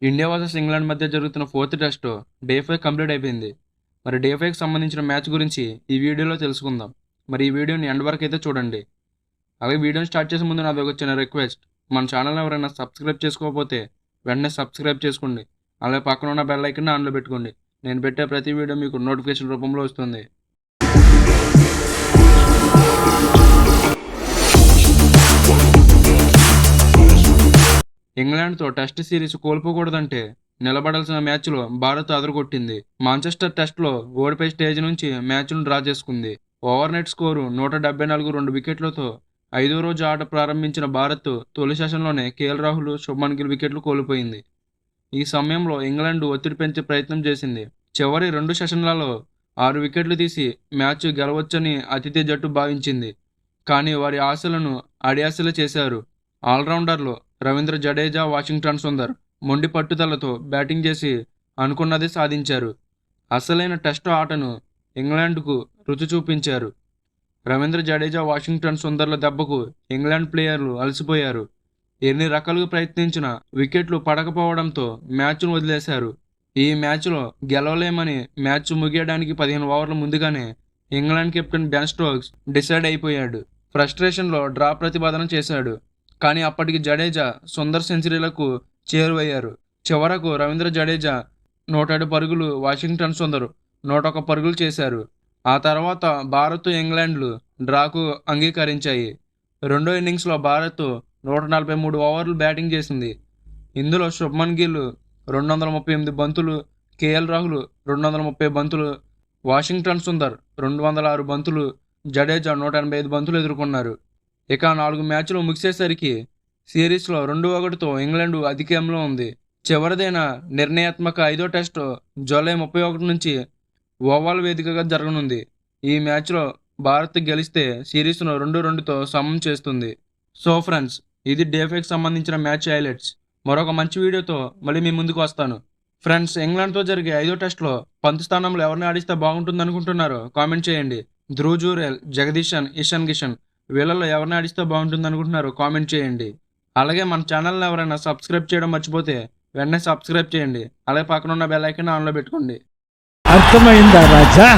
India versus England మధ్య జరుగుతున్న 4th test day 5 complete అయిపోయింది. మరి డే 5కి సంబంధించిన మ్యాచ్ గురించి ఈ వీడియోలో తెలుసుకుందాం. మరి ఈ వీడియోని ఎండ్ వరకు అయితే చూడండి. అలాగే వీడియోని స్టార్ట్ చేసే ముందు నాది ఒక చిన్న రిక్వెస్ట్. మన ఛానల్ని ఎవరైనా సబ్స్క్రైబ్ చేసుకోకపోతే వెంటనే సబ్స్క్రైబ్ చేసుకోండి. అలాగే పక్కన ఉన్న బెల్ ఐకాన్ని ఆన్లో పెట్టుకోండి. నేను పెట్టే ప్రతి వీడియో మీకు నోటిఫికేషన్ రూపంలో వస్తుంది. ఇంగ్లాండ్తో టెస్ట్ సిరీస్ కోల్పోకూడదంటే నిలబడాల్సిన మ్యాచ్లో భారత్ అదరగొట్టింది. మాంచెస్టర్ టెస్ట్లో ఓడిపోయి స్టేజ్ నుంచి మ్యాచ్ను డ్రా చేసుకుంది. ఓవర్ నెట్ స్కోరు 174 2 వికెట్లతో 5వ రోజు ఆట ప్రారంభించిన భారత్ తొలి సెషన్లోనే కేఎల్ రాహుల్, శుభ్మన్ గిల్ వికెట్లు కోల్పోయింది. ఈ సమయంలో ఇంగ్లాండ్ ఒత్తిడి పెంచే ప్రయత్నం చేసింది. చివరి 2 సెషన్లలో 6 వికెట్లు తీసి మ్యాచ్ గెలవచ్చని అతిథి జట్టు భావించింది. కానీ వారి ఆశలను అడియాసలు చేశారు. ఆల్రౌండర్లు రవీంద్ర జడేజా, వాషింగ్టన్ సుందర్ మొండి పట్టుదలతో బ్యాటింగ్ చేసి అనుకున్నది సాధించారు. అసలైన టెస్టు ఆటను ఇంగ్లాండ్కు రుచి చూపించారు. రవీంద్ర జడేజా, వాషింగ్టన్ సుందర్ల దెబ్బకు ఇంగ్లాండ్ ప్లేయర్లు అలసిపోయారు. ఎన్ని రకాలుగా ప్రయత్నించినా వికెట్లు పడకపోవడంతో మ్యాచ్ను వదిలేశారు. ఈ మ్యాచ్లో గెలవలేమని మ్యాచ్ ముగియడానికి 15 ఓవర్ల ముందుగానే England captain Ben Stokes decide అయిపోయాడు. ఫ్రస్ట్రేషన్లో డ్రా ప్రతిపాదన చేశాడు. కానీ అప్పటికి జడేజా, సుందర్ సెంచరీలకు చేరువయ్యారు. చివరకు రవీంద్ర జడేజా 107 పరుగులు, వాషింగ్టన్ సుందర్ 101 పరుగులు చేశారు. ఆ తర్వాత భారత్, ఇంగ్లాండ్లు డ్రాకు అంగీకరించాయి. రెండో ఇన్నింగ్స్లో భారత్ 143 ఓవర్లు బ్యాటింగ్ చేసింది. ఇందులో శుభ్మన్ గిల్ 238 బంతులు, కేఎల్ రాహుల్ 230 బంతులు, వాషింగ్టన్ సుందర్ 206 బంతులు, జడేజా 185 బంతులు ఎదుర్కొన్నారు. ఇక 4 మ్యాచ్లు ముగిసేసరికి సిరీస్లో 2-1తో ఇంగ్లాండ్ అధిక్యంలో ఉంది. చివరిదైన నిర్ణయాత్మక 5వ టెస్టు జూలై 31 నుంచి ఓవాల్ వేదికగా జరగనుంది. ఈ మ్యాచ్లో భారత్ గెలిస్తే సిరీస్ను 2-2తో సమం చేస్తుంది. సో ఫ్రెండ్స్, ఇది డే 5కి సంబంధించిన మ్యాచ్ హైలైట్స్. మరొక మంచి వీడియోతో మళ్ళీ మీ ముందుకు వస్తాను. ఫ్రెండ్స్, ఇంగ్లాండ్తో జరిగే 5వ టెస్ట్లో పంత్ స్థానంలో ఎవరిని ఆడిస్తే బాగుంటుంది అనుకుంటున్నారో కామెంట్ చేయండి. ధ్రువ్ జురేల్, జగదీశన్, ఇషాన్ కిషన్ వీళ్ళల్లో ఎవరిని ఆడిస్తే బాగుంటుంది అనుకుంటున్నారో కామెంట్ చేయండి. అలాగే మన ఛానల్ని ఎవరైనా సబ్స్క్రైబ్ చేయడం మర్చిపోతే వెంటనే సబ్స్క్రైబ్ చేయండి. అలాగే పక్కన ఉన్న బెల్ ఐకాన్ ఆన్లో పెట్టుకోండి. అర్థమైందా రాజా?